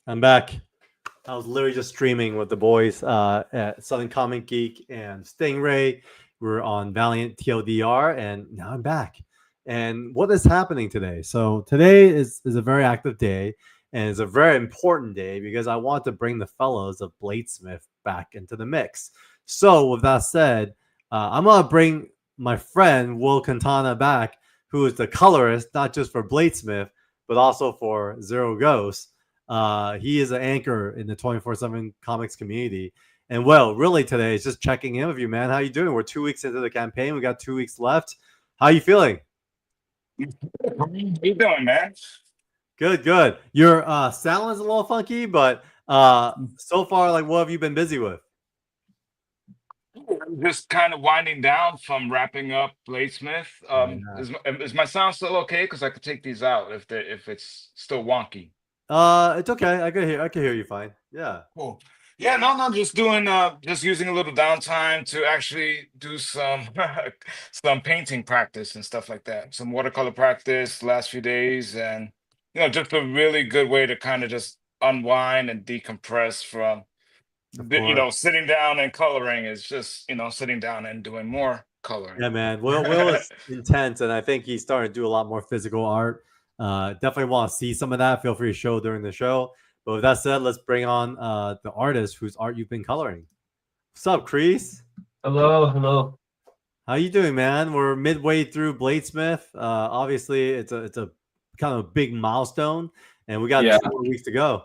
I'm back. I was literally just streaming with the boys at Southern Comic Geek and Stingray. We're on Valiant TLDR, and now I'm back. And what is happening today? So today is a very active day, and it's a very important day because I want to bring the fellows of Bladesmyth back into the mix. So with that said, I'm gonna bring my friend Wil Quintana back, who is the colorist not just for Bladesmyth but also for Zero Ghosts. He is an anchor in the 24/7 comics community. And well, really today is just checking in with you, man. How you doing? We're 2 weeks into the campaign. We got 2 weeks left. How you feeling? How you doing, man? Good, good. Your sound is a little funky, but so far, like, what have you been busy with? Just kind of winding down from wrapping up Bladesmith. Yeah. Is my sound still okay? Because I could take these out if it's still wonky. It's okay. I can hear you fine. Yeah. Cool. Yeah, no, just doing just using a little downtime to actually do some some painting practice and stuff like that. Some watercolor practice last few days, and just a really good way to kind of just unwind and decompress from Of course. sitting down and coloring is just sitting down and doing more coloring. Yeah, man. Will is intense, and I think he's starting to do a lot more physical art. Definitely want to see some of that. Feel free to show during the show. But with that said, let's bring on the artist whose art you've been coloring. What's up, Creees? Hello, hello. How you doing, man? We're midway through Bladesmyth. Obviously, it's a kind of a big milestone, and we got Yeah. 2 more weeks to go.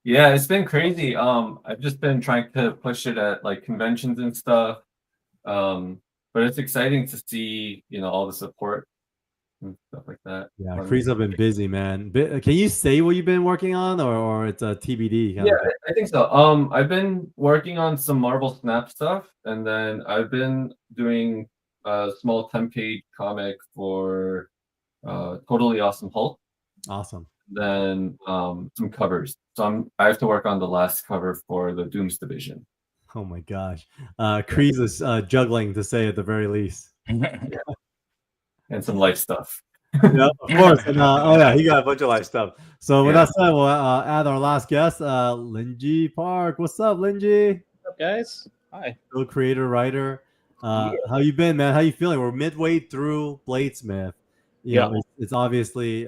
Yeah, it's been crazy. I've just been trying to push it at like conventions and stuff. But it's exciting to see, all the support and stuff like that. Yeah, Creees have been busy, man. Can you say what you've been working on, or it's a TBD? Yeah, I think so. I've been working on some Marvel Snap stuff, and then I've been doing a small 10-page comic for Totally Awesome Hulk. Awesome. Then some covers. So I have to work on the last cover for the Dooms Division. Oh my gosh. Creees is juggling, to say at the very least. And some life stuff. Yeah, of course. And, oh yeah, he got a bunch of life stuff. So with that said, we'll add our last guest, Lingie Park. What's up, Lingie? What's up, guys? Hi. Co-creator, writer. How you been, man? How you feeling? We're midway through Bladesmyth. You know, it's obviously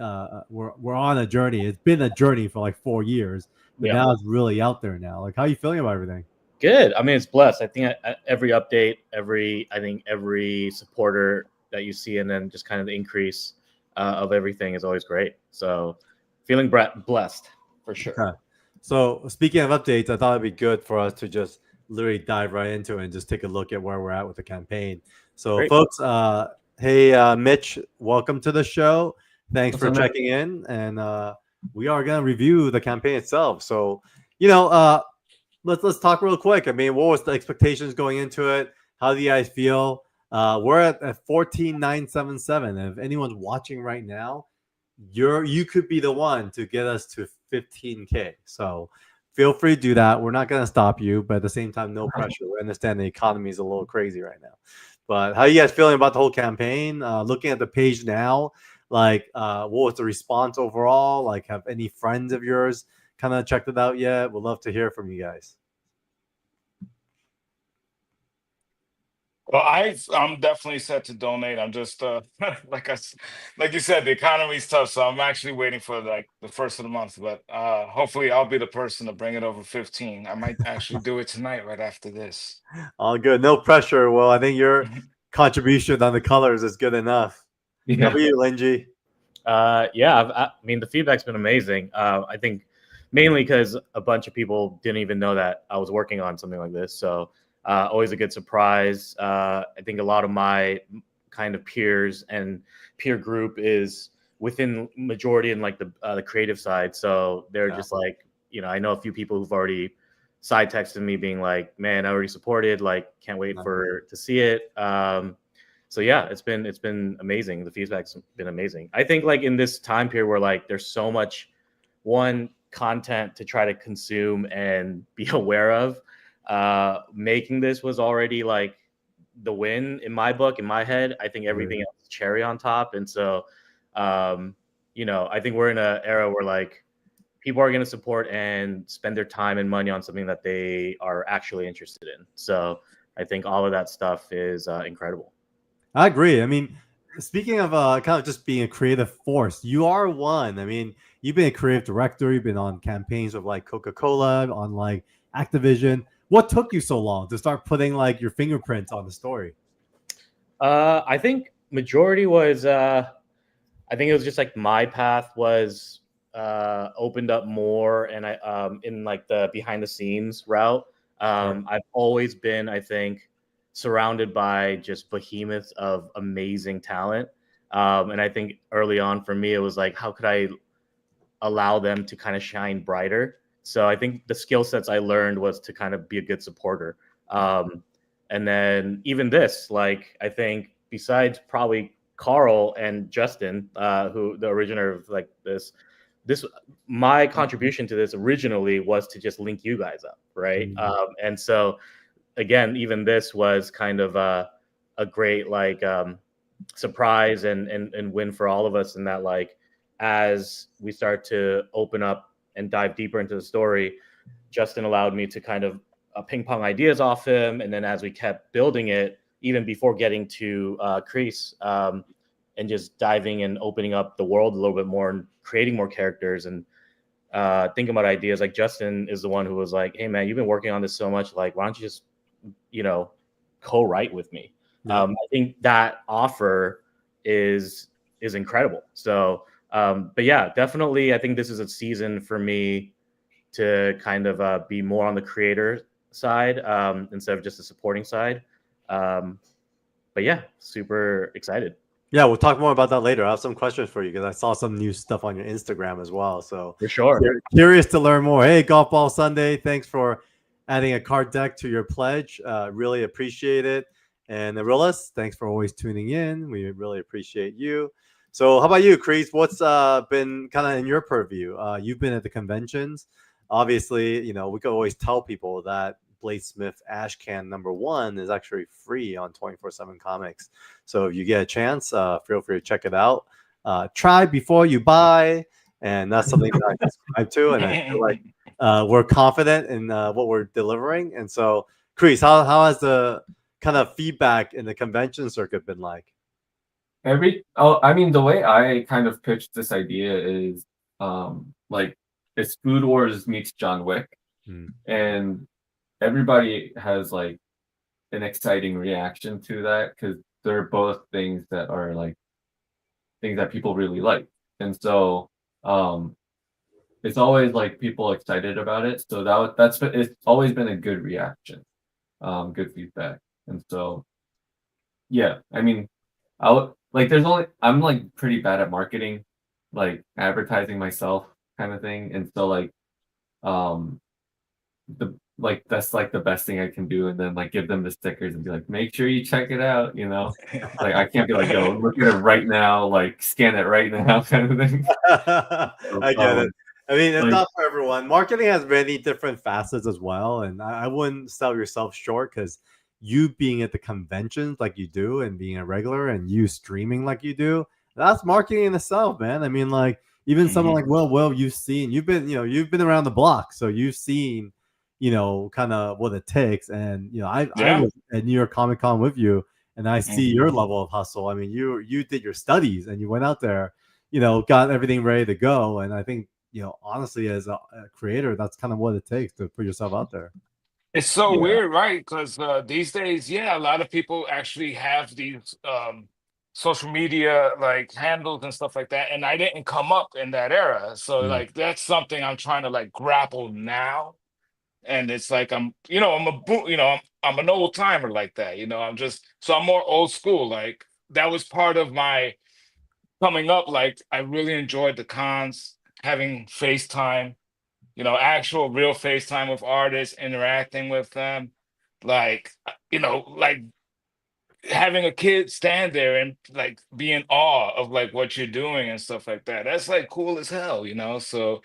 we're on a journey. It's been a journey for like 4 years, but now it's really out there now. Like, how you feeling about everything? Good. I mean, it's blessed. I think every update, every supporter that you see, and then just kind of the increase of everything is always great. So feeling blessed for sure. Okay. So speaking of updates, I thought it'd be good for us to just literally dive right into it and just take a look at where we're at with the campaign. So great. Folks, hey, Mitch, welcome to the show. Thanks for checking in. And we are going to review the campaign itself. So, let's talk real quick. I mean, what was the expectations going into it? How do you guys feel? We're at 14,977. And if anyone's watching right now, you could be the one to get us to 15K. So feel free to do that. We're not going to stop you, but at the same time, no pressure. We understand the economy is a little crazy right now. But how are you guys feeling about the whole campaign? Looking at the page now, like, what was the response overall? Like, have any friends of yours kind of checked it out yet? We'd love to hear from you guys. Well, I'm definitely set to donate. I'm just like you said, the economy's tough, so I'm actually waiting for like the first of the month. But hopefully, I'll be the person to bring it over 15. I might actually do it tonight, right after this. All good, no pressure. Well, I think your contribution on the colors is good enough. Yeah. How about you, Lingie? I mean, the feedback's been amazing. I think mainly because a bunch of people didn't even know that I was working on something like this. So. Always a good surprise. I think a lot of my kind of peers and peer group is within majority in like the creative side. So they're just like, I know a few people who've already side texted me being like, man, I already supported, like, can't wait to see it. So yeah, it's been amazing. The feedback's been amazing. I think like in this time period where like there's so much content to try to consume and be aware of. Making this was already like the win in my book, in my head. I think everything else is cherry on top. And so, I think we're in an era where like people are going to support and spend their time and money on something that they are actually interested in. So I think all of that stuff is incredible. I agree. I mean, speaking of kind of just being a creative force, you are one. I mean, you've been a creative director. You've been on campaigns with like Coca-Cola, on like Activision. What took you so long to start putting like your fingerprints on the story? I think majority was, I think it was just like my path was opened up more, and I in like the behind the scenes route. I've always been, I think, surrounded by just behemoths of amazing talent. And I think early on for me, it was like, how could I allow them to kind of shine brighter? So I think the skill sets I learned was to kind of be a good supporter. And then even this, like, I think besides probably Carl and Justin, who the originator of like this, my contribution to this originally was to just link you guys up, right? And so again, even this was kind of a great like surprise and win for all of us, in that like as we start to open up and dive deeper into the story, Justin allowed me to kind of ping pong ideas off him, and then as we kept building it, even before getting to Creees, and just diving and opening up the world a little bit more and creating more characters and thinking about ideas, like Justin is the one who was like, hey man, you've been working on this so much, like why don't you just co-write with me? I think that offer is incredible. So but yeah, definitely I think this is a season for me to kind of be more on the creator side instead of just the supporting side. But yeah, super excited. Yeah, we'll talk more about that later. I have some questions for you because I saw some new stuff on your Instagram as well. So for sure, curious to learn more. Hey, Golf Ball Sunday, thanks for adding a card deck to your pledge. Really appreciate it. And Arillas, thanks for always tuning in. We really appreciate you. So how about you, Creees? What's been kind of in your purview? You've been at the conventions. Obviously, we could always tell people that Bladesmyth Ash Can #1 is actually free on 24/7 Comics. So if you get a chance, feel free to check it out. Try before you buy, and that's something that I subscribe to, and I feel like we're confident in what we're delivering. And so, Creees, how has the kind of feedback in the convention circuit been like? I mean, the way I kind of pitched this idea is like it's Food Wars meets John Wick, and everybody has like an exciting reaction to that because they're both things that are like things that people really like, and so it's always like people excited about it. So it's always been a good reaction, good feedback, and so yeah, I mean, I'm like pretty bad at marketing, like advertising myself kind of thing, and so like that's like the best thing I can do, and then like give them the stickers and be like, make sure you check it out, like I can't be like, yo, look at it right now, like scan it right now kind of thing. I get it. I mean, it's not for everyone. Marketing has many different facets as well, and I wouldn't sell yourself short, because you being at the conventions like you do and being a regular and you streaming like you do, that's marketing in itself, man. I mean, like even someone like Will, you've been around the block, so you've seen kind of what it takes. And I was at New York Comic Con with you, and I see your level of hustle. I mean, you did your studies and you went out there, got everything ready to go. And I think honestly, as a creator, that's kind of what it takes to put yourself out there. It's so weird, right? Because these days, a lot of people actually have these social media like handles and stuff like that, and I didn't come up in that era, so like that's something I'm trying to like grapple now. And it's like I'm an old timer like that. I'm more old school. Like that was part of my coming up. Like I really enjoyed the cons, having FaceTime, actual real FaceTime with artists, interacting with them, like like having a kid stand there and like be in awe of like what you're doing and stuff like that. That's like cool as hell, So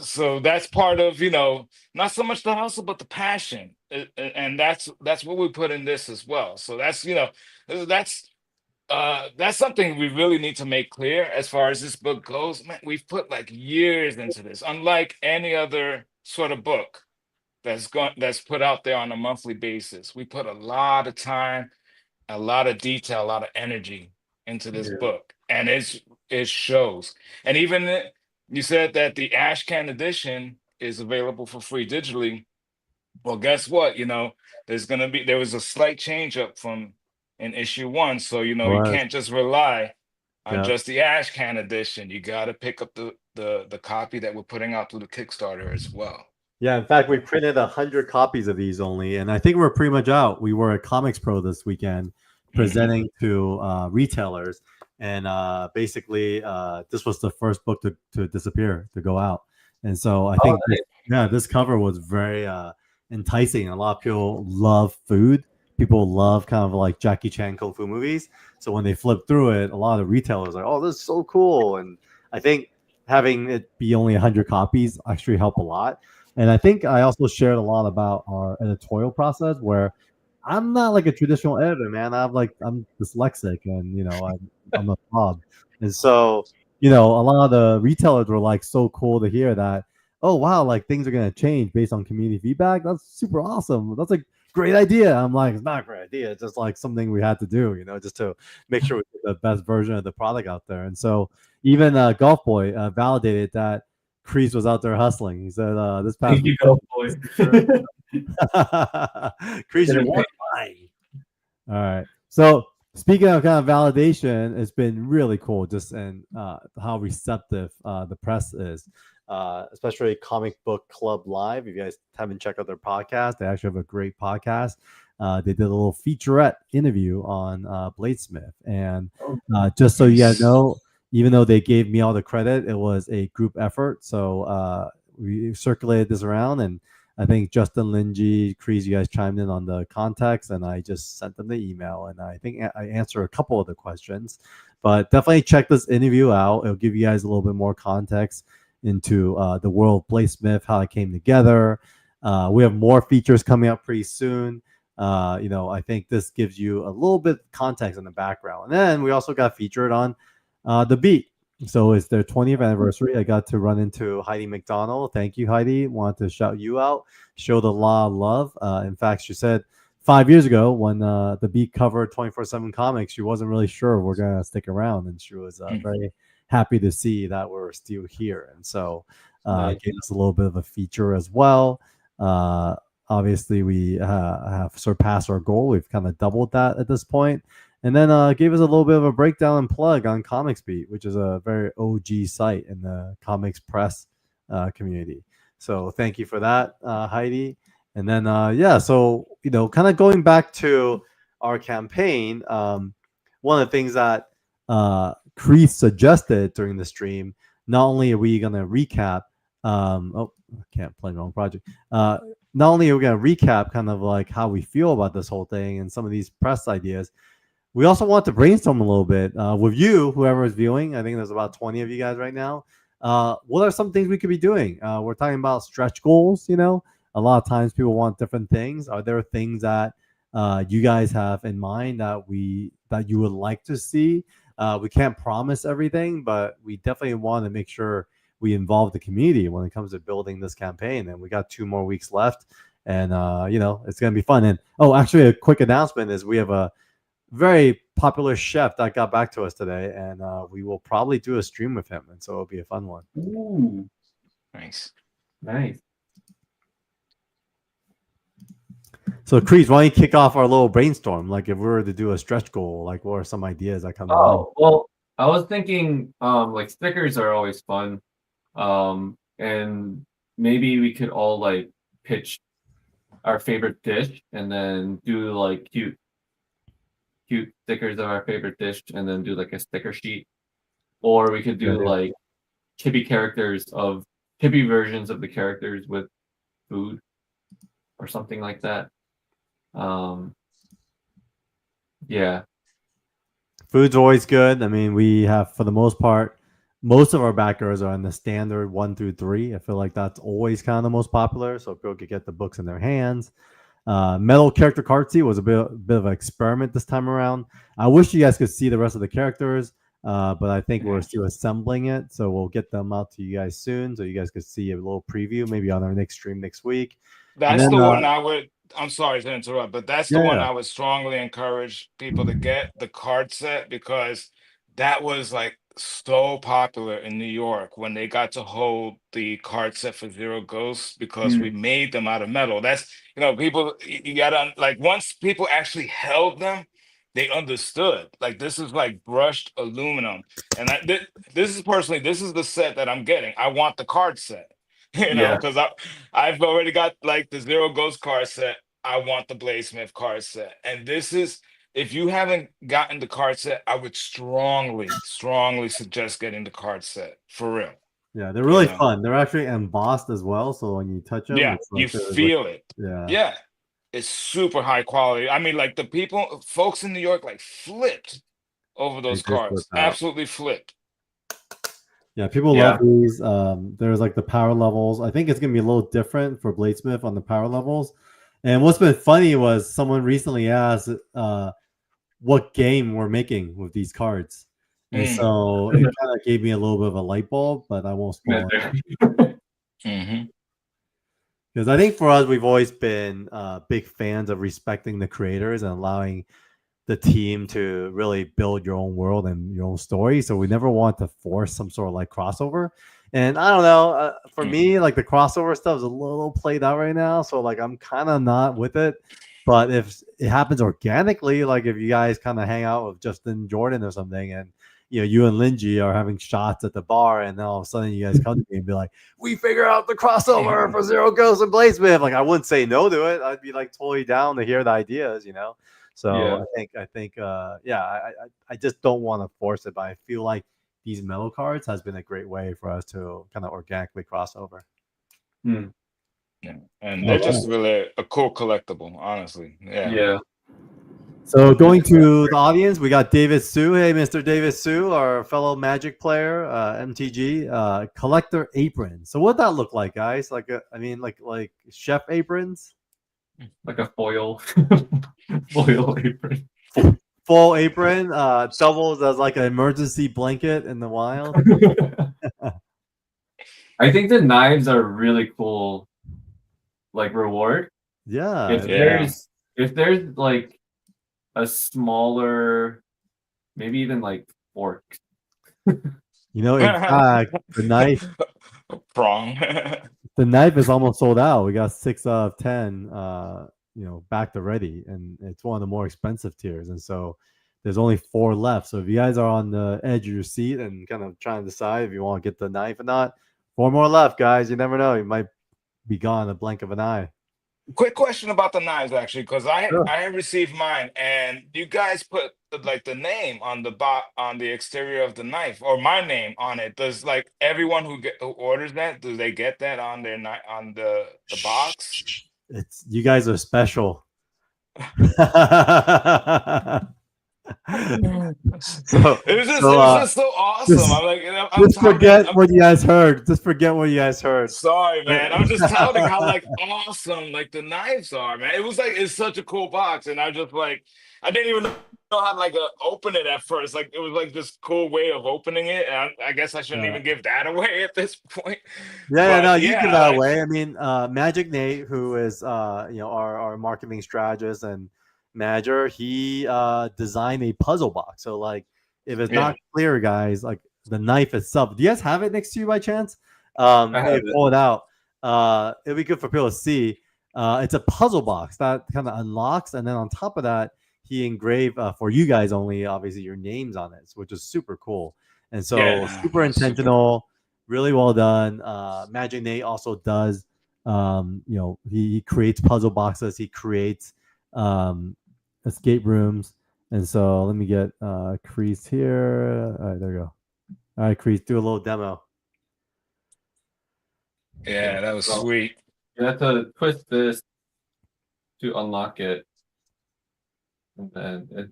so that's part of not so much the hustle but the passion. And that's what we put in this as well. So that's That's something we really need to make clear as far as this book goes. Man, we've put like years into this, unlike any other sort of book that's put out there on a monthly basis. We put a lot of time, a lot of detail, a lot of energy into this book, and it shows. And even you said that the Ash Can edition is available for free digitally. Well, guess what? There was a slight change up from in issue 1, so you Was. can't just rely on Yeah. just the Ash Can edition. You got to pick up the copy that we're putting out through the Kickstarter as well. Yeah, in fact, we printed 100 copies of these only, and I think we're pretty much out. We were at Comics Pro this weekend presenting to retailers, and basically, this was the first book to disappear, to go out. And so I think, this cover was very enticing. A lot of people love food. People love kind of like Jackie Chan kung fu movies. So when they flip through it, a lot of retailers are like, "Oh, this is so cool!" And I think having it be only 100 copies actually helped a lot. And I think I also shared a lot about our editorial process, where I'm not like a traditional editor, man. I'm dyslexic, and I'm a blob, and so a lot of the retailers were like so cool to hear that. Oh wow, like things are gonna change based on community feedback. That's super awesome. That's a great idea. I'm like, it's not a great idea. It's just like something we had to do, just to make sure we get the best version of the product out there. And so even Golf Boy validated that Creees was out there hustling. He said, "This past week, Golf Boy." Creees, you won mine." All right. So speaking of kind of validation, it's been really cool just in how receptive the press is, especially Comic Book Club Live. If you guys haven't checked out their podcast, they actually have a great podcast. They did a little featurette interview on Bladesmyth. And just so you guys know, even though they gave me all the credit, it was a group effort. So we circulated this around, and I think Justin, Lingie, Creees, you guys chimed in on the context, and I just sent them the email, and I think I answered a couple of the questions. But definitely check this interview out. It'll give you guys a little bit more context into the world of Bladesmyth, how it came together. We have more features coming up pretty soon. I think this gives you a little bit context in the background. And then we also got featured on The Beat. So it's their 20th anniversary. I got to run into Heidi McDonald. Thank you, Heidi. Want to shout you out. Show the law of love. In fact, she said 5 years ago when The Beat covered 24/7 Comics, she wasn't really sure we're going to stick around. And she was very happy to see that we're still here. And so gave us a little bit of a feature as well. Obviously, we have surpassed our goal. We've kind of doubled that at this point. And then gave us a little bit of a breakdown and plug on Comics Beat, which is a very OG site in the comics press community. So thank you for that, Heidi. And then, so, kind of going back to our campaign, one of the things that Creees suggested during the stream, not only are we going to recap, I can't play my own project. Not only are we going to recap kind of like how we feel about this whole thing and some of these press ideas, we also want to brainstorm a little bit with you, whoever is viewing. I think there's about 20 of you guys right now. What are some things we could be doing? We're talking about stretch goals. A lot of times people want different things. Are there things that you guys have in mind that you would like to see? We can't promise everything, but we definitely want to make sure we involve the community when it comes to building this campaign. And we got 2 more weeks left, and it's going to be fun. And actually, a quick announcement is we have a very popular chef that got back to us today, and we will probably do a stream with him, and so it'll be a fun one. Ooh, Nice. So Creees, why don't you kick off our little brainstorm? Like if we were to do a stretch goal, like what are some ideas that come to mind? Well, I was thinking like stickers are always fun. And maybe we could all like pitch our favorite dish and then do like cute stickers of our favorite dish and then do like a sticker sheet. Or we could do like chibi versions of the characters with food or something like that. Yeah. Food's always good. I mean, we have, for the most part, most of our backers are in the standard 1 through 3. I feel like that's always kind of the most popular, so people could get the books in their hands. Metal character card was a bit of an experiment this time around. I wish you guys could see the rest of the characters, but I think we're still assembling it, so we'll get them out to you guys soon, so you guys could see a little preview maybe on our next stream next week. That's the one I would. I'm sorry to interrupt, but that's the one I would strongly encourage people to get, the card set, because that was like so popular in New York when they got to hold the card set for Zero Ghosts, because we made them out of metal. That's, people, you gotta, like, once people actually held them, they understood. Like, this is like brushed aluminum, and this is the set that I'm getting. I want the card set. Because I've already got like the Zero Ghost card set. I want the Bladesmyth card set. And this is, if you haven't gotten the card set, I would strongly suggest getting the card set, for real. Yeah, they're really fun. They're actually embossed as well, so when you touch them, you feel it. Yeah, it's super high quality. I mean, like, folks in New York, like, flipped over those cards. Absolutely flipped. Yeah, people love these. There's like the power levels. I think it's gonna be a little different for Bladesmyth on the power levels. And what's been funny was someone recently asked what game we're making with these cards. And so it kind of gave me a little bit of a light bulb, but I won't spoil it. Because I think for us, we've always been big fans of respecting the creators and allowing the team to really build your own world and your own story. So we never want to force some sort of like crossover. And I don't know, for me, like the crossover stuff is a little played out right now. So like I'm kind of not with it. But if it happens organically, like if you guys kind of hang out with Justin Jordan or something, and you and Lingie are having shots at the bar, and then all of a sudden you guys come to me and be like, "We figure out the crossover for Zero Ghosts and Bladesmyth." Like I wouldn't say no to it. I'd be like totally down to hear the ideas, So I think, I just don't want to force it, but I feel like these metal cards has been a great way for us to kind of organically cross over. Yeah, and they're just really a cool collectible, honestly. Yeah. So going to the audience, we got David Sue. Hey, Mr. David Sue, our fellow Magic player, MTG, collector apron. So what that look like, guys? Like, like chef aprons? Like a foil apron. Full apron, doubles as like an emergency blanket in the wild. I think the knives are really cool, like reward. Yeah. If there's like a smaller, maybe even like fork. In fact, the knife prong. The knife is almost sold out. We got 6 out of 10 backed already, and it's one of the more expensive tiers, and so there's only 4 left. So if you guys are on the edge of your seat and kind of trying to decide if you want to get the knife or not, 4 more left, guys. You never know, you might be gone in a blink of an eye. Quick question about the knives, actually, because I have received mine, and you guys put like the name on the exterior of the knife, or my name on it. Does like everyone who orders that, do they get that on their on the box? It's you guys are special. It was just so awesome. Just forget what you guys heard. Just forget what you guys heard. Sorry, man. I'm just touting how like awesome like the knives are, man. It was like, it's such a cool box, and I just like, I didn't even know how to like open it at first. Like it was like this cool way of opening it, and I guess I shouldn't even give that away at this point. You give that away. I mean, Magic Nate, who is our marketing strategist and manager, he designed a puzzle box. So like if it's not clear, guys, like the knife itself, do you guys have it next to you by chance? Pull it out. It'll be good for people to see. It's a puzzle box that kind of unlocks, and then on top of that, he engraved for you guys only, obviously, your names on it, which is super cool. And so super intentional, really well done. Magic Nate also does he creates puzzle boxes, he creates escape rooms. And so let me get Creees here. All right, there you go. All right, Creees, do a little demo. Yeah, that was sweet. You have to twist this to unlock it. And then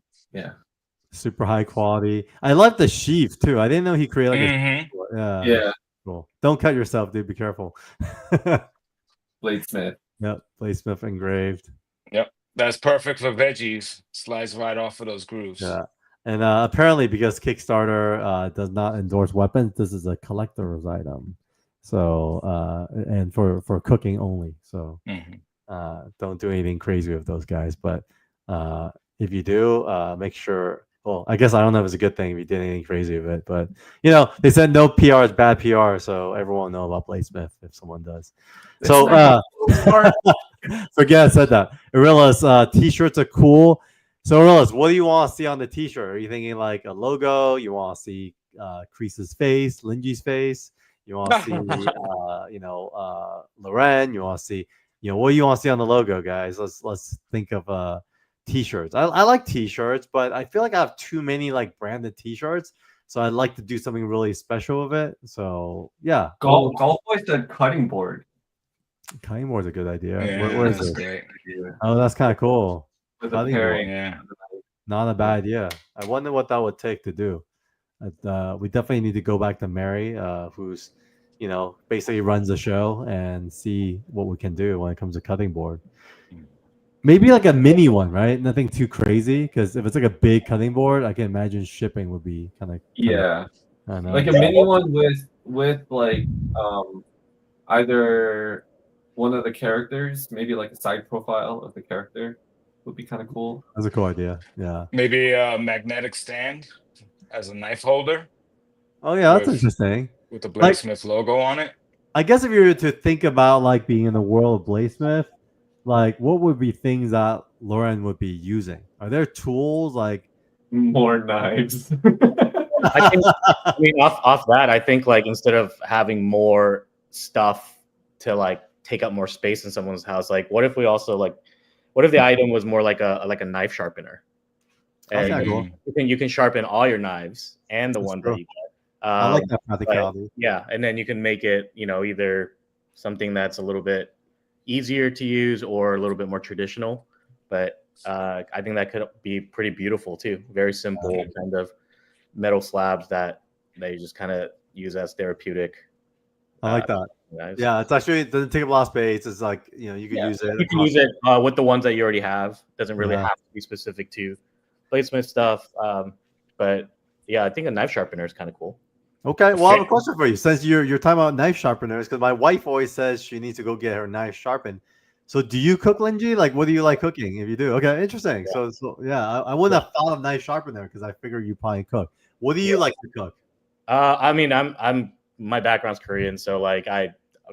super high quality. I love the sheath too. I didn't know he created like yeah. Cool. Don't cut yourself, dude. Be careful. Bladesmyth. Yep, Bladesmyth engraved. Yep. That's perfect for veggies. Slides right off of those grooves. Yeah. And apparently, because Kickstarter does not endorse weapons, this is a collector's item. So and for cooking only. So don't do anything crazy with those guys. But if you do, make sure. Well, I guess I don't know if it's a good thing if you did anything crazy with it, but they said no PR is bad PR, so everyone will know about Bladesmyth if someone does. So forget I said that. Arilla's t-shirts are cool. So Arilla's, what do you want to see on the t-shirt? Are you thinking like a logo? You want to see Creese's face, Lingie's face? You want to see Loren? You want to see what do you want to see on the logo, guys? Let's think of t-shirts. I like t-shirts, but I feel like I have too many like branded t-shirts. So I'd like to do something really special with it. So yeah. Golf Boy said cutting board. Cutting board's a good idea. Yeah, where is that's it? great. Oh, that's kind of cool. With a pairing. Yeah. Not a bad idea. I wonder what that would take to do. We definitely need to go back to Mary, who's, basically runs the show, and see what we can do when it comes to cutting board. Maybe like a mini one, right? Nothing too crazy, because if it's like a big cutting board, I can imagine shipping would be kind of like a mini one with like either one of the characters, maybe like a side profile of the character would be kind of cool. That's a cool idea. Yeah. Maybe a magnetic stand as a knife holder. Oh yeah, that's interesting. With the Bladesmyth logo on it. I guess if you were to think about like being in the world of Bladesmyth, like what would be things that Lauren would be using? Are there tools like more knives? I mean, off that, I think like instead of having more stuff to like take up more space in someone's house, like what if we also what if the item was more like a knife sharpener? And cool. you can sharpen all your knives and the ones that you get. I like that practicality. Yeah, and then you can make it, either something that's a little bit easier to use or a little bit more traditional. But I think that could be pretty beautiful too. Very simple kind of metal slabs that they just kind of use as therapeutic. I like that. Knives. Yeah, it doesn't take up a lot of space. It's like you can use it. You can use it with the ones that you already have. Doesn't really have to be specific to Bladesmyth stuff. But yeah, I think a knife sharpener is kind of cool. Okay, well, I have a question for you. Since you're talking about knife sharpeners, because my wife always says she needs to go get her knife sharpened. So, do you cook, Lingie? Like, what do you like cooking? If you do, okay, interesting. Yeah. So yeah, I wouldn't have thought of knife sharpener because I figure you probably cook. What do you like to cook? I mean, I'm my background's Korean, so like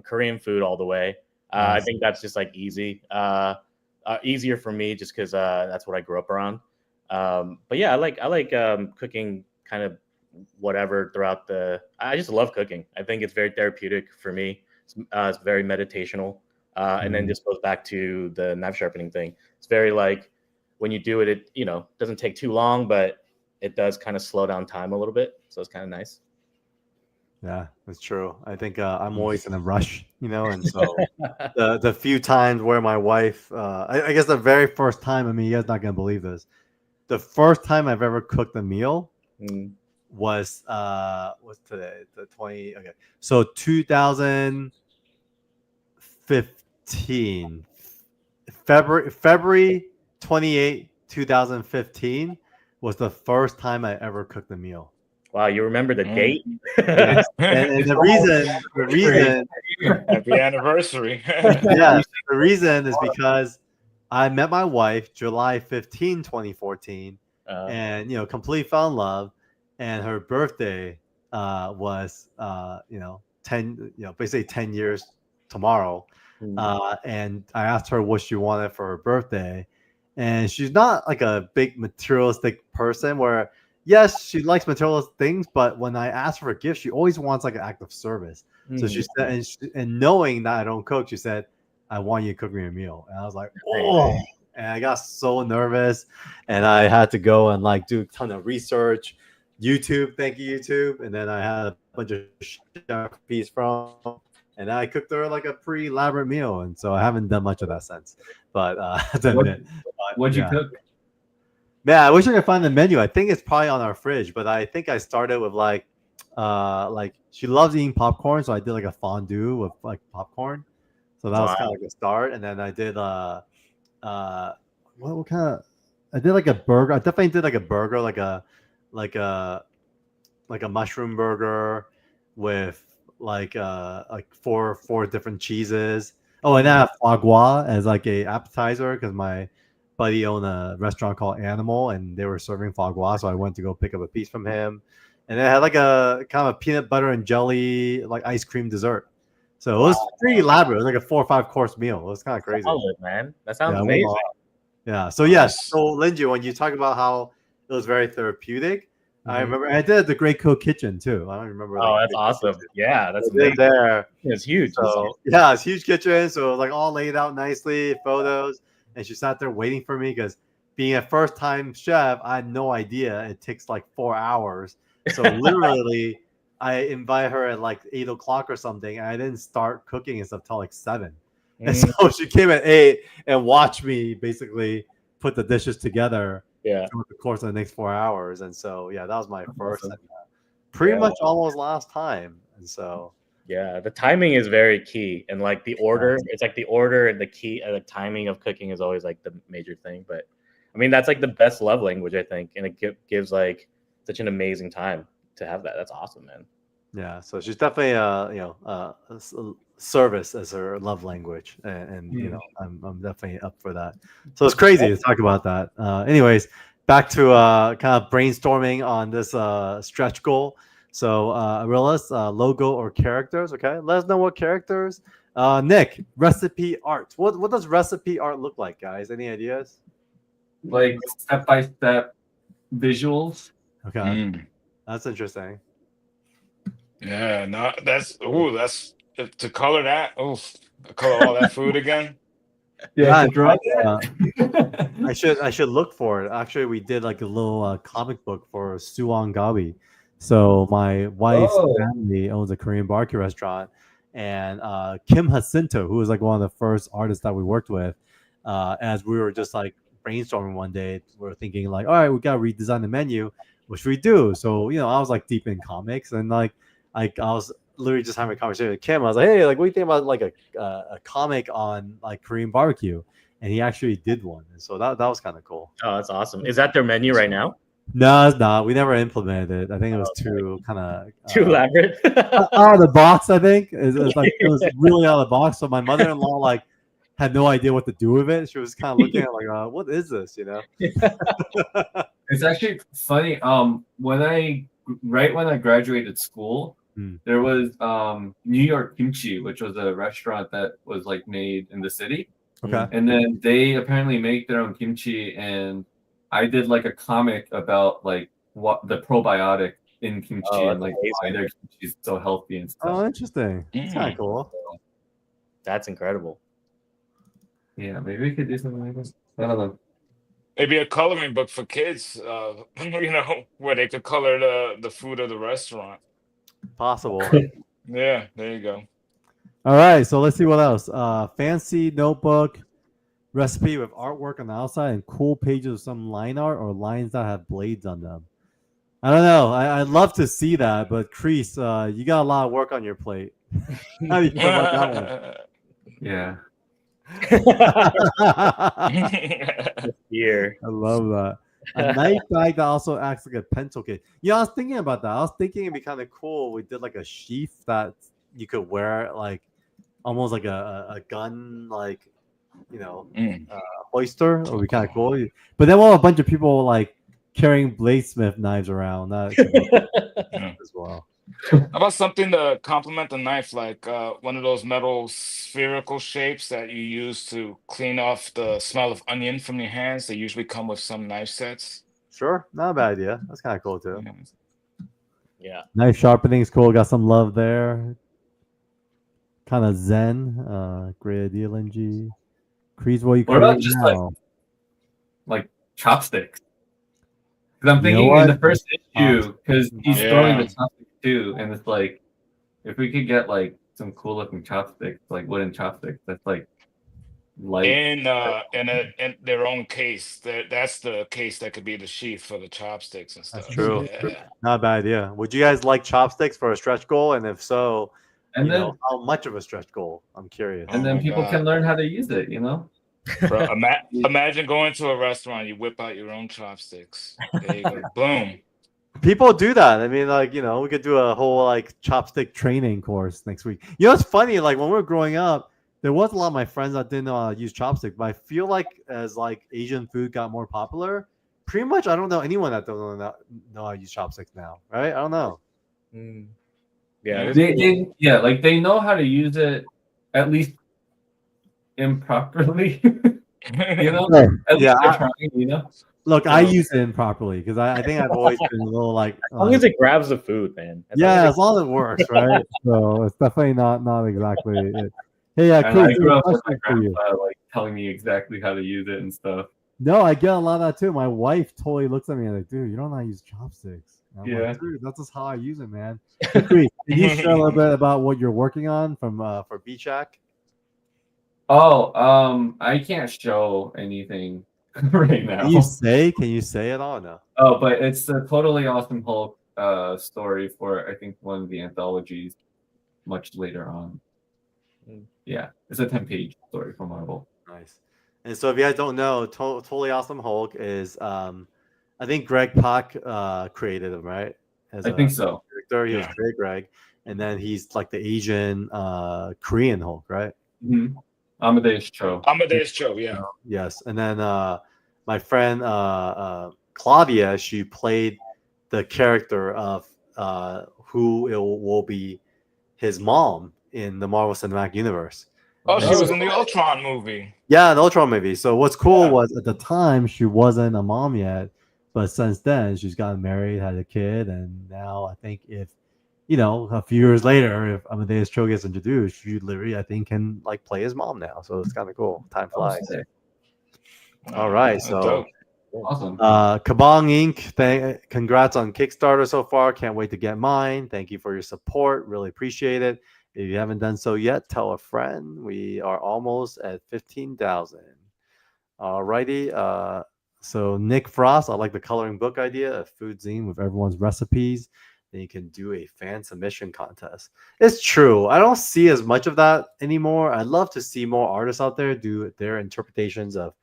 Korean food all the way. Nice. I think that's just like easy, easier for me just because that's what I grew up around. But yeah, I like cooking kind of whatever throughout I just love cooking. I think it's very therapeutic for me. It's very meditational. And then just goes back to the knife sharpening thing. It's very like when you do it, it doesn't take too long, but it does kind of slow down time a little bit. So it's kind of nice. Yeah, that's true. I think I'm always in a rush, and so the few times where my wife, I guess the very first time, I mean, you guys not gonna believe this. The first time I've ever cooked a meal was what's today? The 20. Okay, so 2015, February 28, 2015 was the first time I ever cooked a meal. Wow, you remember the date? Yes. And the reason happy anniversary. Yes, the reason is because I met my wife July 15, 2014, and completely fell in love. And her birthday was basically 10 years tomorrow. And I asked her what she wanted for her birthday, and she's not like a big materialistic person where. Yes, she likes materialistic things, but when I ask for a gift, she always wants like an act of service. So she said, and knowing that I don't cook, she said, "I want you to cook me a meal." And I was like, "Oh!" And I got so nervous, and I had to go and like do a ton of research, YouTube. Thank you, YouTube. And then I had a bunch of recipes from, and I cooked her like a pretty elaborate meal. And so I haven't done much of that since. But what'd you cook? Man, I wish I could find the menu. I think it's probably on our fridge, but I think I started with like she loves eating popcorn, so I did like a fondue with like popcorn. So that was kind of like a start, and then I did what kind of? I did like a burger. I definitely did like a burger, like a mushroom burger with like four different cheeses. Oh, and I have foie gras as like a appetizer because my buddy owned a restaurant called Animal, and they were serving foie gras, so I went to go pick up a piece from him. And then I had like a kind of a peanut butter and jelly like ice cream dessert. So it was pretty elaborate. It was like a 4 or 5 course meal. It was kind of crazy. Solid, man. That sounds amazing. Yeah. So yes. So Lingie, when you talk about how it was very therapeutic, I remember I did the Great Cook Kitchen too. I don't remember. Oh, that's awesome. Yeah, that's amazing. There. It's huge. So yeah, it's huge kitchen. So it was like all laid out nicely, photos, and she sat there waiting for me because being a first time chef, I had no idea it takes like 4 hours. So literally, I invite her at like 8 o'clock or something, and I didn't start cooking and stuff till like 7. And so she came at 8 and watched me basically put the dishes together. Yeah. Throughout the course of the next 4 hours. And so yeah, that was my first pretty much almost last time. And so yeah, the timing is very key. And like the order, it's like the order and the key, the timing of cooking is always like the major thing. But I mean, that's like the best love language, I think. And it gives like such an amazing time to have that. That's awesome, man. Yeah. So she's definitely, service as her love language. And you know, I'm definitely up for that. So it's crazy to talk about that. Anyways, back to kind of brainstorming on this stretch goal. So Arilis, logo or characters. Okay. Let us know what characters. Nick, recipe art. What does recipe art look like, guys? Any ideas? Like step-by-step visuals. Okay. That's interesting. Yeah, no, that's to color that. Oh, color all that food again. Yeah, I should look for it. Actually, we did like a little comic book for Suwon Gabi. So my wife's family owns a Korean barbecue restaurant, and Kim Jacinto, who was like one of the first artists that we worked with, as we were just like brainstorming one day, we were thinking like, all right, we gotta redesign the menu, which we do. So I was like deep in comics, and like I was literally just having a conversation with Kim. I was like, hey, like what do you think about like a comic on like Korean barbecue? And he actually did one, and so that was kind of cool. Oh, that's awesome. Is that their menu right now? No, it's not. We never implemented it. I think it was too kind of too elaborate. Out of the box. I think it was really out of the box. So my mother-in-law like had no idea what to do with it. She was kind of looking at it like, what is this? It's actually funny. Right when I graduated school, there was New York Kimchi, which was a restaurant that was like made in the city. Okay. And then they apparently make their own kimchi, and I did like a comic about like what the probiotic in kimchi and like why their kimchi is so healthy and stuff. Oh, interesting. That's kind of cool. That's incredible. Yeah, maybe we could do something like this. I don't know. Maybe a coloring book for kids, where they could color the food of the restaurant. Possible. Yeah, there you go. All right, so let's see what else. Fancy notebook recipe with artwork on the outside and cool pages of some line art or lines that have blades on them. I don't know. I'd love to see that, but Creees, you got a lot of work on your plate. How do you feel about that one? Yeah. Here. I love that. A knife bag that also acts like a pencil case. Yeah, I was thinking about that. I was thinking it'd be kind of cool. We did like a sheath that you could wear, like almost like a gun, like oyster. It would be kind of cool. But then we'll have a bunch of people like carrying Bladesmyth knives around. That could be as well. How about something to complement the knife, like one of those metal spherical shapes that you use to clean off the smell of onion from your hands? They usually come with some knife sets. Sure, not a bad idea. That's kind of cool too. Yeah. Knife sharpening is cool. Got some love there. Kind of zen. Great idea, Lingie. Creees, what you? What about just like chopsticks? Because I'm thinking in the first issue, because he's throwing the chopsticks too, and it's like if we could get like some cool looking chopsticks, like wooden chopsticks, that's like light in their own case. That's the case that could be the sheath for the chopsticks and stuff. That's true. Yeah. Not a bad idea. Would you guys like chopsticks for a stretch goal? And if so, and then how much of a stretch goal? I'm curious. And then people can learn how to use it. Bro, imagine going to a restaurant, you whip out your own chopsticks. There you go. Boom. People do that. I mean, like, we could do a whole like chopstick training course next week. It's funny. Like when we were growing up, there was a lot of my friends that didn't know how to use chopstick. But I feel like as like Asian food got more popular, pretty much I don't know anyone that don't know how to use chopsticks now. Right? I don't know. Yeah, they know how to use it at least improperly. At least they're trying. Look, I use it improperly because I think I've always been a little like. As long as it grabs the food, man. As long as it works, right? So it's definitely not exactly it. Hey, Chris, I grew up with my grandpa like telling me exactly how to use it and stuff. No, I get a lot of that too. My wife totally looks at me like, dude, you don't know how to use chopsticks. I'm like, dude, that's just how I use it, man. Can you share a little bit about what you're working on for Beach Shack? Oh, I can't show anything right now. Can you say it all? No. Oh, but it's the Totally Awesome Hulk story for I think one of the anthologies much later on. Yeah, it's a 10-page story from Marvel. Nice. And so if you guys don't know, Totally Awesome Hulk is I think Greg Pak created him, right? I think so. Character. He was Greg, and then he's like the Asian Korean Hulk, right? Mm-hmm. Amadeus Cho, yeah. Yes, and then my friend Claudia, she played the character of who it will be his mom in the Marvel Cinematic Universe. Oh, she was in the Ultron movie. Yeah, the Ultron movie. So what's cool was at the time she wasn't a mom yet, but since then she's gotten married, had a kid, and now I think if a few years later, if Amadeus Cho gets introduced, she literally, I think, can like play his mom now. So it's kind of cool. Time flies. All right, so awesome. Kabong Inc. Congrats on Kickstarter so far. Can't wait to get mine. Thank you for your support. Really appreciate it. If you haven't done so yet, tell a friend. We are almost at 15,000. All righty. So Nick Frost, I like the coloring book idea, a food zine with everyone's recipes. Then you can do a fan submission contest. It's true. I don't see as much of that anymore. I'd love to see more artists out there do their interpretations of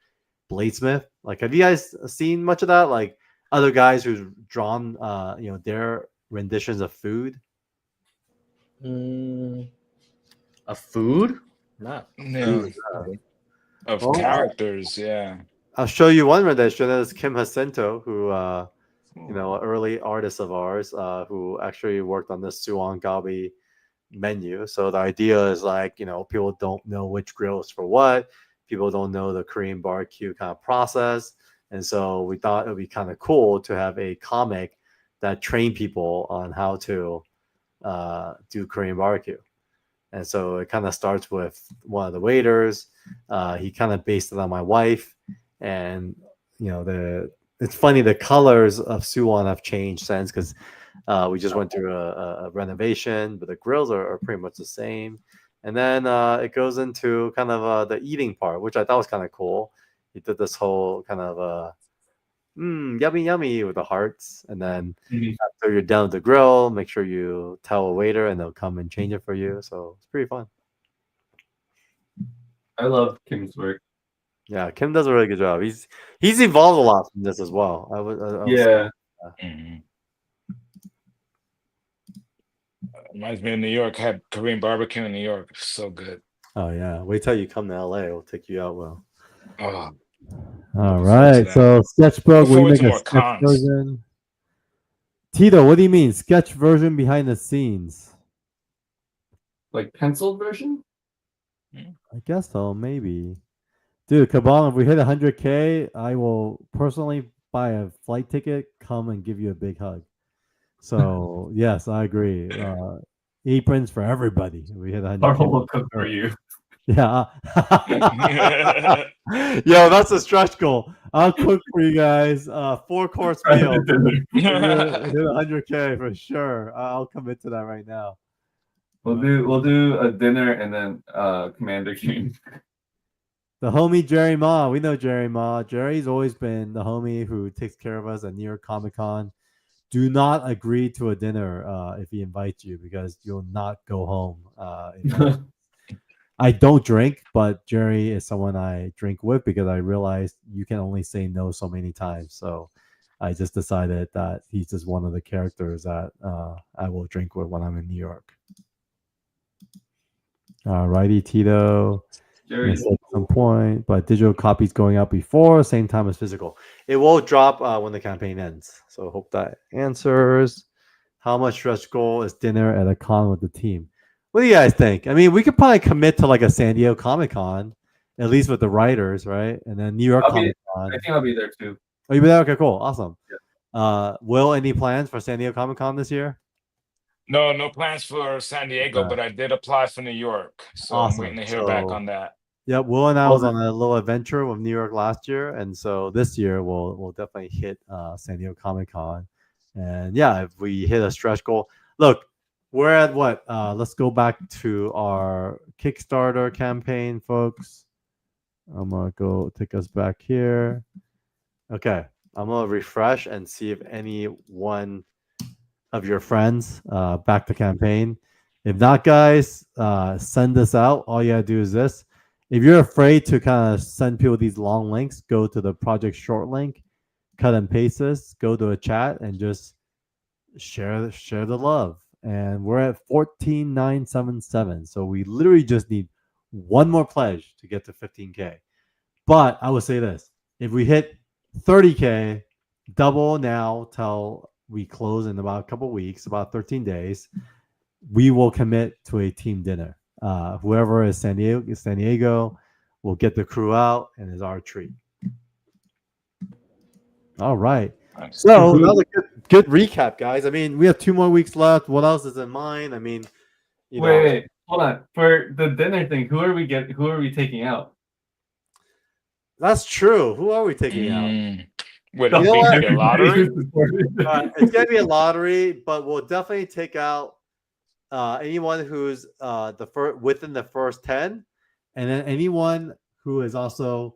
Bladesmyth. Like, have you guys seen much of that? Like other guys who've drawn, their renditions of food. A food? Not food. Of characters, yeah. I'll show you one rendition. That's Kim Jacinto, who an early artist of ours, who actually worked on this Suan Gabi menu. So the idea is like, people don't know which grill is for what. People don't know the Korean barbecue kind of process. And so we thought it would be kind of cool to have a comic that trained people on how to do Korean barbecue. And so it kind of starts with one of the waiters. He kind of based it on my wife. And, it's funny, the colors of Suwon have changed since because we just went through a renovation, but the grills are pretty much the same. And then it goes into kind of the eating part, which I thought was kind of cool. He did this whole kind of yummy, yummy with the hearts. And then after you're done with the grill, make sure you tell a waiter and they'll come and change it for you. So it's pretty fun. I love Kim's work. Yeah, Kim does a really good job. He's evolved a lot from this as well. Reminds me of New York. Had Korean barbecue in New York. So good. Oh yeah. Wait till you come to LA. We'll take you out well. Oh. All right. So sketchbook. We make a sketch version. Tito, what do you mean? Sketch version behind the scenes. Like penciled version? I guess so, maybe. Dude, Kabong, if we hit 100K, I will personally buy a flight ticket, come and give you a big hug. So, yes, I agree. Aprons for everybody. If we hit 100K. Marvel will cook for you. Yeah. Yo, that's a stretch goal. I'll cook for you guys. 4-course meal. Hit 100K for sure. I'll commit to that right now. We'll do a dinner and then Commander King. The homie Jerry Ma. We know Jerry Ma. Jerry's always been the homie who takes care of us at New York Comic Con. Do not agree to a dinner if he invites you because you'll not go home. I don't drink, but Jerry is someone I drink with because I realized you can only say no so many times. So I just decided that he's just one of the characters that I will drink with when I'm in New York. Righty, Tito. Jerry. At some point, but digital copies going out before, same time as physical. It will drop when the campaign ends. So hope that answers. How much stretch goal is dinner at a con with the team? What do you guys think? I mean, we could probably commit to like a San Diego Comic Con, at least with the writers, right? And then New York Comic Con. I think I'll be there too. Oh, you'll be there? Okay, cool, awesome. Yeah. Will, any plans for San Diego Comic Con this year? No plans for San Diego, but I did apply for New York, so awesome. I'm waiting to hear back on that. Yeah, Will and I was on a little adventure with New York last year, and so this year we'll definitely hit San Diego Comic Con, and yeah, if we hit a stretch goal, look, we're at what? Let's go back to our Kickstarter campaign, folks. I'm gonna go take us back here. Okay, I'm gonna refresh and see if any one of your friends back the campaign. If not, guys, send this out. All you gotta do is this. If you're afraid to kind of send people these long links, go to the project short link, cut and paste this, go to a chat, and just share the love. And we're at 14,977. So we literally just need one more pledge to get to 15K. But I would say this: if we hit 30K, double now till we close in about a couple weeks, about 13 days, we will commit to a team dinner. Whoever is San Diego will get the crew out, and is our treat. All right. Nice. So that was a good recap, guys. I mean, we have 2 more weeks left. What else is in mind? I mean, wait, hold on. For the dinner thing, who are we taking out? That's true. Who are we taking out? Would it be a lottery? It's gonna be a lottery, but we'll definitely take out anyone who's within the first 10, and then anyone who is also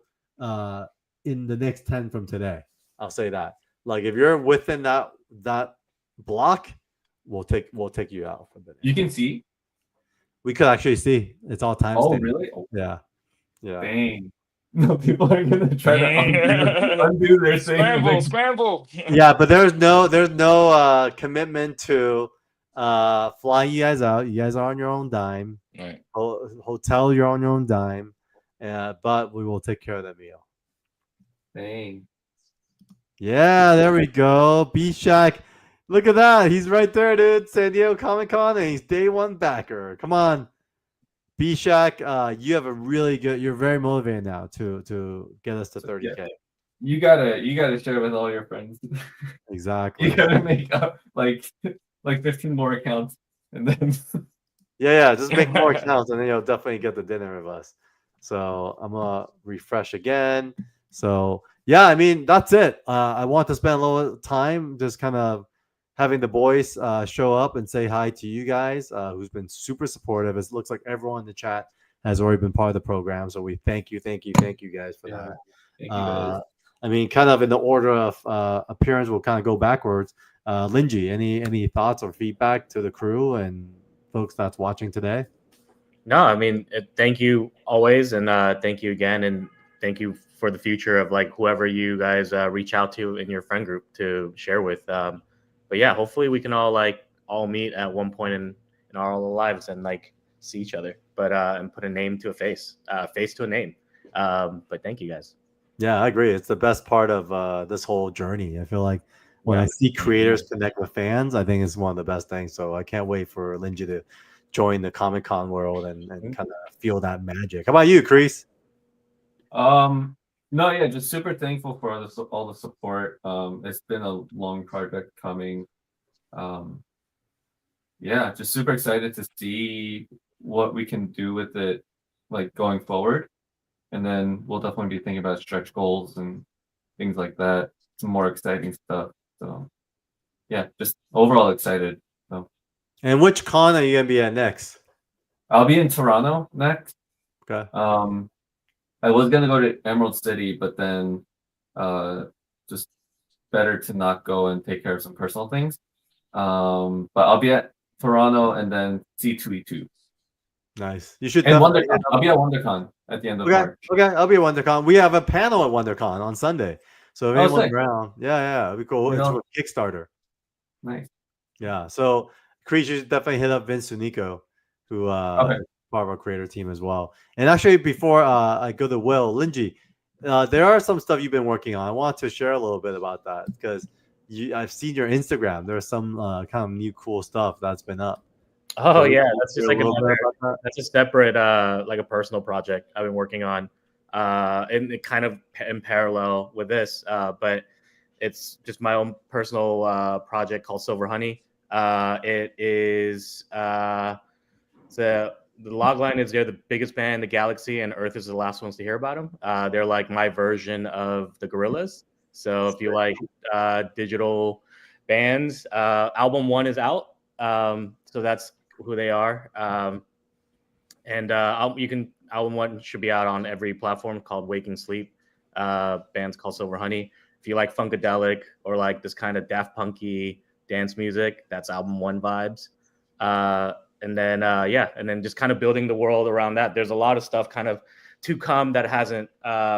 in the next 10 from today. I'll say that. Like if you're within that block, we'll take you out for the day. You can see. We could actually see. It's all time. Oh, really? Yeah. Dang. No, people are gonna try to undo their thing. Scramble. Yeah, but there's no commitment to flying you guys out. You guys are on your own dime. Right. Hotel, you're on your own dime. But we will take care of the meal. Dang. Yeah, there we go. B-Shack. Look at that. He's right there, dude. San Diego Comic Con, and he's day one backer. Come on. B-Shack, you have a really good, you're very motivated now to get us to 30K. Yeah. You gotta share with all your friends. Exactly. You gotta make up like 15 more accounts, and then yeah, just make more accounts, and then you'll definitely get the dinner with us. So I'm gonna refresh again. So yeah, I mean that's it. I want to spend a little time just kind of having the boys show up and say hi to you guys, who's been super supportive. It looks like everyone in the chat has already been part of the program, so we thank you guys for that. Thank you guys. I mean, kind of in the order of appearance, we'll kind of go backwards. Lingie, any thoughts or feedback to the crew and folks that's watching today? No, I mean, thank you always, and thank you again, and thank you for the future of like whoever you guys reach out to in your friend group to share with. But yeah, hopefully we can all meet at one point in our lives and like see each other, but and put a name to a face to a name. But thank you guys. Yeah, I agree. It's the best part of this whole journey. I feel like when I see creators connect with fans, I think it's one of the best things. So I can't wait for Lingie to join the Comic-Con world and kind of feel that magic. How about you, Creees? No, yeah, just super thankful for all the support. It's been a long project coming. Yeah, just super excited to see what we can do with it, like going forward. And then we'll definitely be thinking about stretch goals and things like that. Some more exciting stuff. So yeah, just overall excited. So. And which con are you gonna be at next? I'll be in Toronto next. Okay. I was gonna go to Emerald City, but then just better to not go and take care of some personal things. But I'll be at Toronto and then C2E2. Nice. You should. And definitely- WonderCon. I'll be at WonderCon at the end of Okay, March. okay, I'll be at WonderCon. We have a panel at WonderCon on Sunday, so if Oh, anyone's sick. around, yeah, it'd be cool. You It's know. with Kickstarter. Nice. Yeah, so Creees, you should definitely hit up Vince Sunico, who Okay. is part of our creator team as well. And actually, before I go to Wil, Lingie, there are some stuff you've been working on. I want to share a little bit about that because I've seen your Instagram. There's some kind of new cool stuff that's been up. Oh So yeah, that's just like another. that's a separate like a personal project I've been working on, and it kind of in parallel with this, but it's just my own personal project called Silver Honey. It is the log line is they're the biggest band in the galaxy, and Earth is the last ones to hear about them. They're like my version of the Gorillas. So if you like digital bands, album 1 is out. So that's who they are. And album 1 should be out on every platform called Waking Sleep. Band's called Silver Honey. If you like funkadelic or like this kind of Daft Punky dance music, that's album 1 vibes. And then just kind of building the world around that. There's a lot of stuff kind of to come that hasn't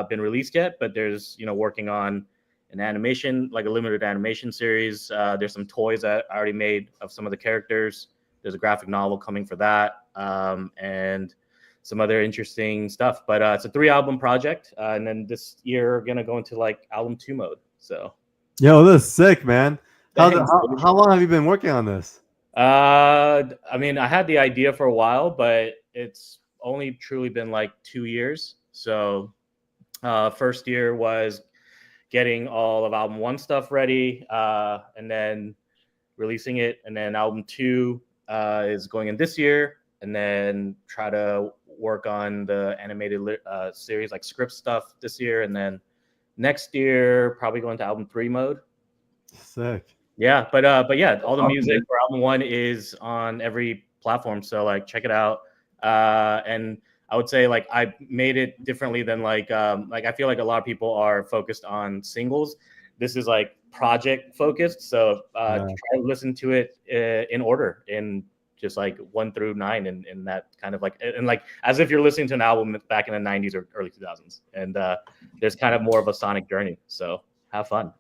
been released yet, but there's working on an animation, like a limited animation series. There's some toys that I already made of some of the characters. There's a graphic novel coming for that, and some other interesting stuff. But it's a 3-album project, and then this year we're gonna go into like album 2 mode. So, Yo, this is sick, man. How long have you been working on this? I mean, I had the idea for a while, but it's only truly been like 2 years. So, first year was getting all of album 1 stuff ready, and then releasing it, and then album 2 is going in this year, and then try to work on the animated series, like script stuff this year, and then next year probably go into album 3 mode. Sick. Yeah, but yeah, all the music for album 1 is on every platform, so like check it out. And I would say like I made it differently than like I feel like a lot of people are focused on singles. This is like project focused, so try to listen to it in order, in just like 1 through 9, and that kind of like, and like as if you're listening to an album back in the 90s or early 2000s. And there's kind of more of a sonic journey, so have fun.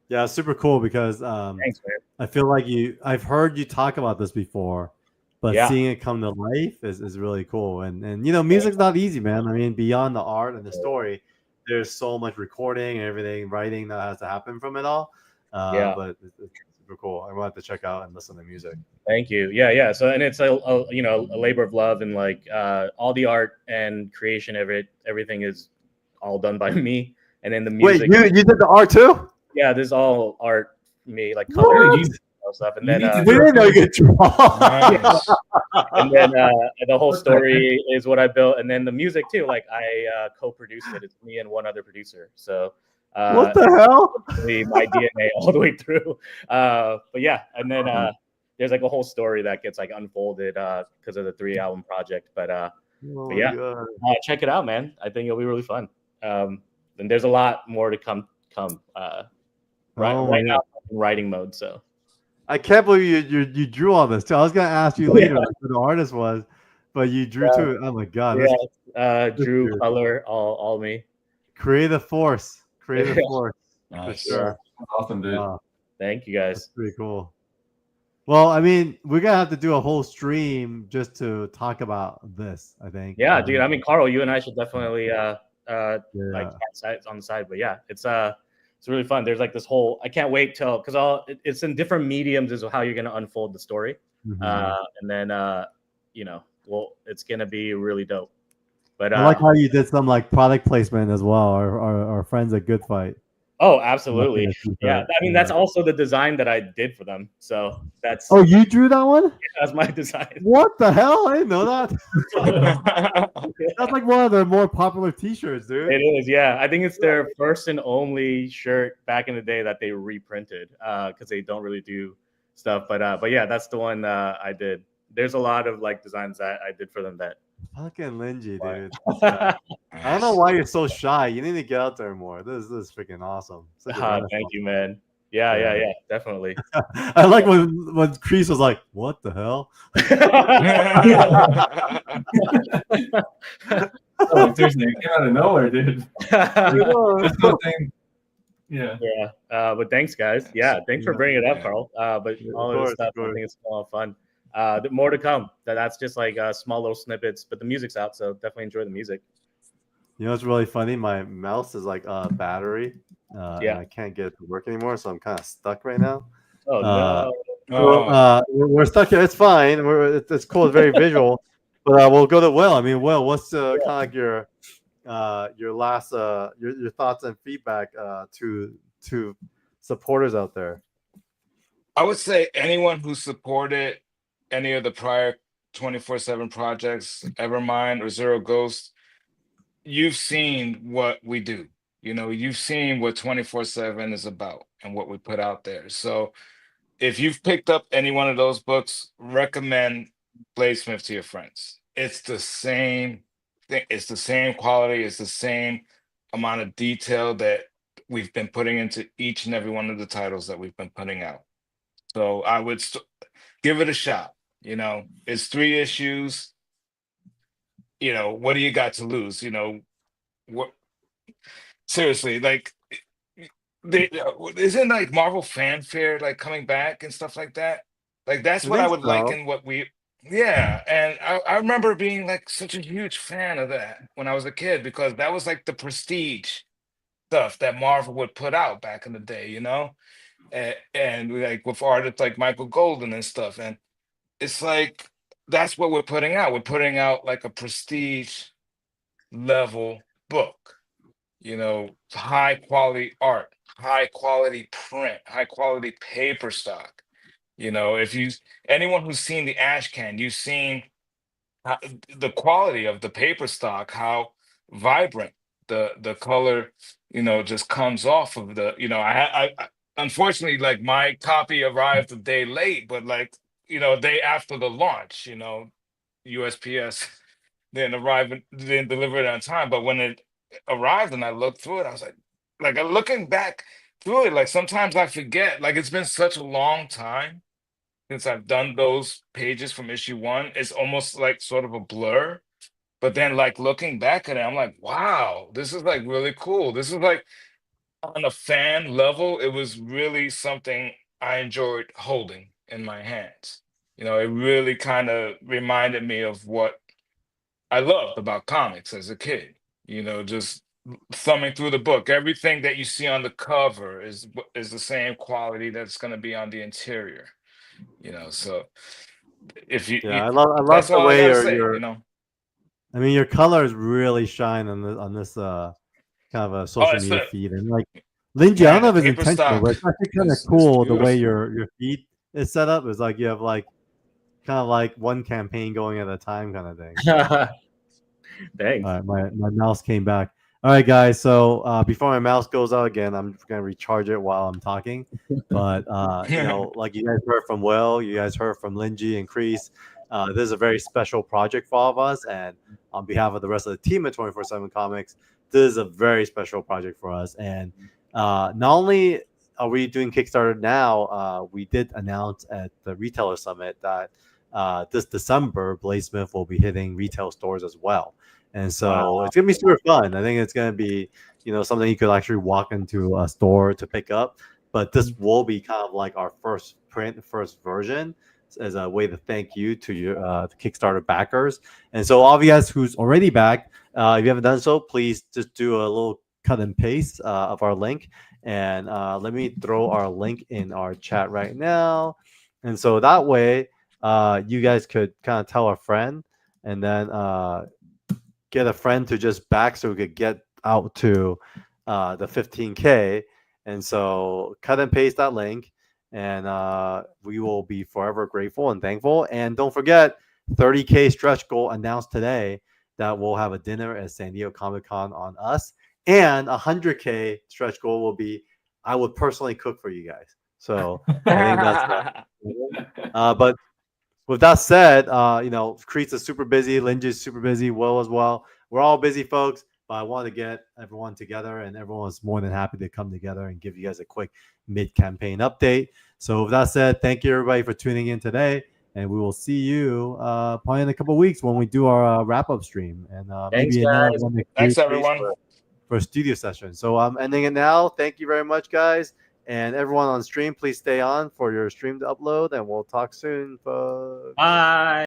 Yeah, super cool because Thanks, man. I feel like I've heard you talk about this before, but seeing it come to life is really cool. And music's not easy, man. I mean, beyond the art and the story, there's so much recording and everything, writing that has to happen from it all. But it's super cool. I want to check out and listen to music. Thank you. Yeah. So, and it's a labor of love, and like all the art and creation of it, everything is all done by me. And then the music. Wait, you did the art too? Yeah, this is all art me, like color stuff. And then we didn't know you could draw. And then the whole story is what I built, and then the music too. Like I co-produced it. It's me and one other producer. So what the hell? My DNA all the way through. But yeah, and then there's like a whole story that gets like unfolded because of the 3-album project. But yeah, check it out, man. I think it'll be really fun. And there's a lot more to come. Right now in writing mode. So I can't believe you drew all this too. I was gonna ask you later who the artist was, but you drew too. Oh my god! Drew, color, all me. Creative force. Nice. For sure. Awesome, dude. Thank you, guys. That's pretty cool. Well, I mean, we're gonna have to do a whole stream just to talk about this, I think. Yeah, dude. I mean, Carl, you and I should definitely like on the side, but yeah, it's really fun. There's like this whole, I can't wait till, because it's in different mediums is how you're going to unfold the story. And then, it's going to be really dope. But I like how you did some like product placement as well. Our friends at Good Fight. Oh, absolutely. Yeah. I mean, that's also the design that I did for them. So that's. Oh, you drew that one? Yeah, that's my design. What the hell? I didn't know that. That's like one of their more popular t-shirts, dude. It is. Yeah. I think it's their first and only shirt back in the day that they reprinted because they don't really do stuff. But yeah, that's the one I did. There's a lot of like designs that I did for them that. Fucking Lingie, dude. I don't know why you're so shy. You need to get out there more. This is freaking awesome. Thank you, man. Yeah, definitely. I like when Creees was like, "What the hell?" Oh, seriously, it came out of nowhere, dude. There's nothing. Yeah. But thanks, guys. Yeah, thanks for bringing it up, Carl. But all of this stuff, I think it's a lot of fun. More to come. That's just like small little snippets, but the music's out, so definitely enjoy the music. You know what's really funny? My mouse is like a battery, and I can't get it to work anymore, so I'm kind of stuck right now. Oh no! We're stuck here. It's fine. It's cool. It's very visual, but we'll go to Will. I mean, Will, what's kind of like your last your thoughts and feedback to supporters out there? I would say anyone who supported any of the prior 24/7 projects, Evermind or Zero Ghost, you've seen what we do. You know, you've seen what 24/7 is about and what we put out there. So if you've picked up any one of those books, recommend Bladesmyth to your friends. It's the same thing. It's the same quality. It's the same amount of detail that we've been putting into each and every one of the titles that we've been putting out. So I would give it a shot. You know, it's 3 issues. You know, what do you got to lose? You know, what seriously, like isn't like Marvel fanfare like coming back and stuff like that? Like that's what I would liken what we and I remember being like such a huge fan of that when I was a kid, because that was like the prestige stuff that Marvel would put out back in the day, you know? And like with artists like Michael Golden and stuff. And it's like that's what we're putting out. We're putting out like a prestige level book, you know, high quality art, high quality print, high quality paper stock. You know, if you anyone who's seen the Ash Can, you've seen the quality of the paper stock, how vibrant the color, you know, just comes off of the, you know, I unfortunately, like my copy arrived a day late, but like, you know, a day after the launch, you know, USPS didn't deliver it on time. But when it arrived and I looked through it, I was like looking back through it, like sometimes I forget, like it's been such a long time since I've done those pages from issue 1. It's almost like sort of a blur. But then like looking back at it, I'm like, wow, this is like really cool. This is like on a fan level, it was really something I enjoyed holding in my hands. You know, it really kind of reminded me of what I loved about comics as a kid. You know, just thumbing through the book. Everything that you see on the cover is the same quality that's going to be on the interior. You know, so if you, I love that's the all way I gotta say, you know. I mean, your colors really shine on this kind of a social media feed, and like Lingie, I don't know if it's intentional, but it's actually kind of cool the way your feed is set up. It's like you have like kind of like one campaign going at a time, kind of thing. Thanks. All right, my mouse came back. All right, guys. So before my mouse goes out again, I'm gonna recharge it while I'm talking. But you know, like you guys heard from Will, you guys heard from Lingie and Creees. This is a very special project for all of us, and on behalf of the rest of the team at 24/7 Comics, this is a very special project for us. And not only are we doing Kickstarter now, we did announce at the Retailer Summit that this December, Bladesmyth will be hitting retail stores as well. And so it's gonna be super fun. I think it's gonna be, you know, something you could actually walk into a store to pick up. But this will be kind of like our first first version, as a way to thank you to your Kickstarter backers. And so all of you guys who's already backed, if you haven't done so, please just do a little cut and paste of our link. And let me throw our link in our chat right now. And so that way, you guys could kind of tell a friend, and then get a friend to just back so we could get out to the 15K. And so cut and paste that link, and we will be forever grateful and thankful. And don't forget, 30K stretch goal announced today, that we'll have a dinner at San Diego Comic-Con on us. And 100K stretch goal will be, I would personally cook for you guys. So I think that's but with that said, you know, Creees is super busy, Lingie is super busy, Will as well. We're all busy, folks. but I wanted to get everyone together, and everyone was more than happy to come together and give you guys a quick mid-campaign update. So with that said, thank you everybody for tuning in today, and we will see you probably in a couple of weeks when we do our wrap-up stream, and Thanks, maybe another guys. one Thanks, everyone. for a studio session. So I'm ending it now. Thank you very much, guys. And everyone on stream, please stay on for your stream to upload, and we'll talk soon, folks. Bye.